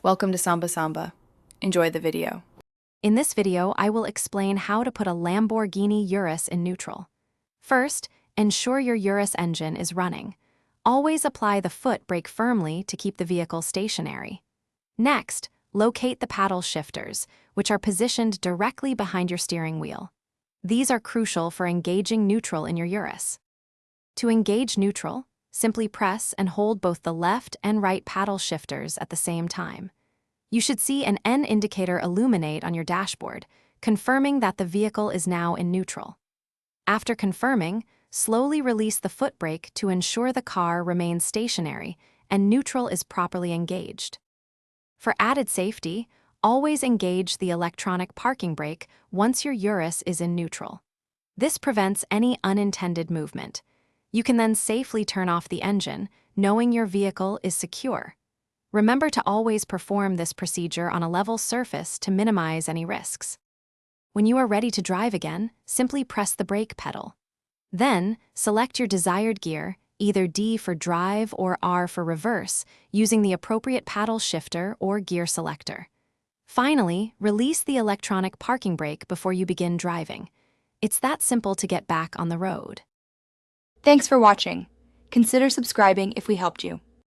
Welcome to Samba Samba. Enjoy the video. In this video, I will explain how to put a Lamborghini Urus in neutral. First, ensure your Urus engine is running. Always apply the foot brake firmly to keep the vehicle stationary. Next, locate the paddle shifters, which are positioned directly behind your steering wheel. These are crucial for engaging neutral in your Urus. To engage neutral, simply press and hold both the left and right paddle shifters at the same time. You should see an N indicator illuminate on your dashboard, confirming that the vehicle is now in neutral. After confirming, slowly release the foot brake to ensure the car remains stationary and neutral is properly engaged. For added safety, always engage the electronic parking brake once your Urus is in neutral. This prevents any unintended movement. You can then safely turn off the engine, knowing your vehicle is secure. Remember to always perform this procedure on a level surface to minimize any risks. When you are ready to drive again, simply press the brake pedal. Then, select your desired gear, either D for drive or R for reverse, using the appropriate paddle shifter or gear selector. Finally, release the electronic parking brake before you begin driving. It's that simple to get back on the road. Thanks for watching. Consider subscribing if we helped you.